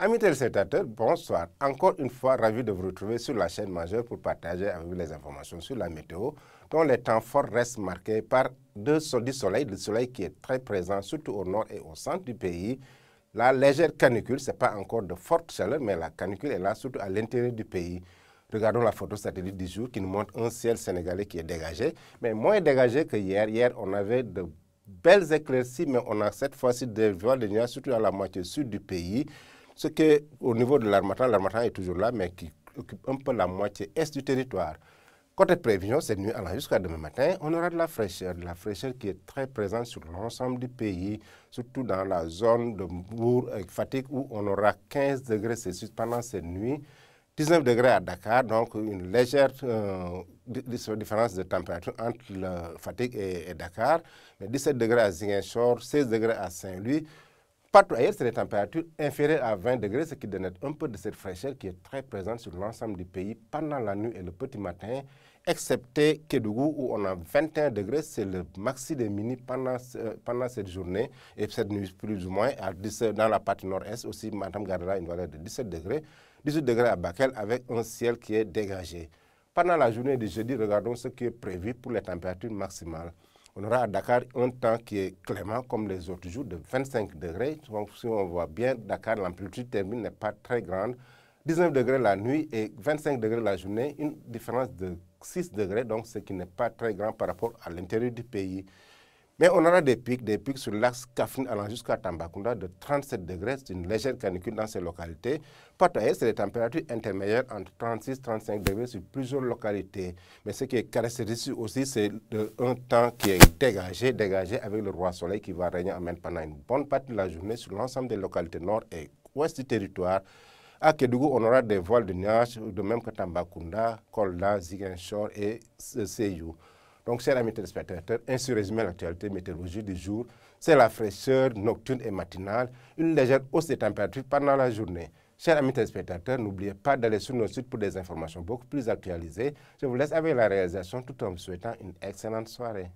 Amis téléspectateurs, bonsoir. Encore une fois, ravi de vous retrouver sur la chaîne majeure pour partager avec vous les informations sur la météo, dont les temps forts restent marqués par du soleil, le soleil qui est très présent, surtout au nord et au centre du pays. La légère canicule, ce n'est pas encore de forte chaleur, mais la canicule est là, surtout à l'intérieur du pays. Regardons la photo satellite du jour qui nous montre un ciel sénégalais qui est dégagé, mais moins dégagé que hier. Hier, on avait de belles éclaircies, mais on a cette fois-ci des voiles de nuages, surtout à la moitié sud du pays. Ce qui, au niveau de l'Harmattan est toujours là, mais qui occupe un peu la moitié est du territoire. Côté prévision, cette nuit allant jusqu'à demain matin, on aura de la fraîcheur qui est très présente sur l'ensemble du pays, surtout dans la zone de Mbour et Fatick où on aura 15 degrés Celsius pendant cette nuit, 19 degrés à Dakar, donc une légère différence de température entre le Fatick et Dakar, mais 17 degrés à Ziguinchor, 16 degrés à Saint-Louis. Partout ailleurs, c'est des températures inférieures à 20 degrés, ce qui donne un peu de cette fraîcheur qui est très présente sur l'ensemble du pays pendant la nuit et le petit matin, excepté Kédougou où on a 21 degrés, c'est le maxi des mini pendant cette journée et cette nuit plus ou moins. Dans la partie nord-est aussi, Matam gardera une valeur de 17 degrés, 18 degrés à Bakel avec un ciel qui est dégagé. Pendant la journée de jeudi, regardons ce qui est prévu pour les températures maximales. On aura à Dakar un temps qui est clément comme les autres jours de 25 degrés. Donc, si on voit bien, Dakar, l'amplitude thermique n'est pas très grande. 19 degrés la nuit et 25 degrés la journée, une différence de 6 degrés, donc ce qui n'est pas très grand par rapport à l'intérieur du pays. Mais on aura des pics sur l'axe Kaffrine allant jusqu'à Tambacounda de 37 degrés, c'est une légère canicule dans ces localités. Partout ailleurs, c'est des températures intermédiaires entre 36 et 35 degrés sur plusieurs localités. Mais ce qui est caractéristique aussi, c'est un temps qui est dégagé avec le roi soleil qui va régner pendant une bonne partie de la journée sur l'ensemble des localités nord et ouest du territoire. À Kédougou, on aura des voiles de nuages, de même que Tambacounda, Kolda, Ziguinchor et Sédhiou. Donc, chers amis téléspectateurs, ainsi résumé l'actualité météorologique du jour, c'est la fraîcheur nocturne et matinale, une légère hausse des températures pendant la journée. Chers amis téléspectateurs, n'oubliez pas d'aller sur nos sites pour des informations beaucoup plus actualisées. Je vous laisse avec la réalisation tout en vous souhaitant une excellente soirée.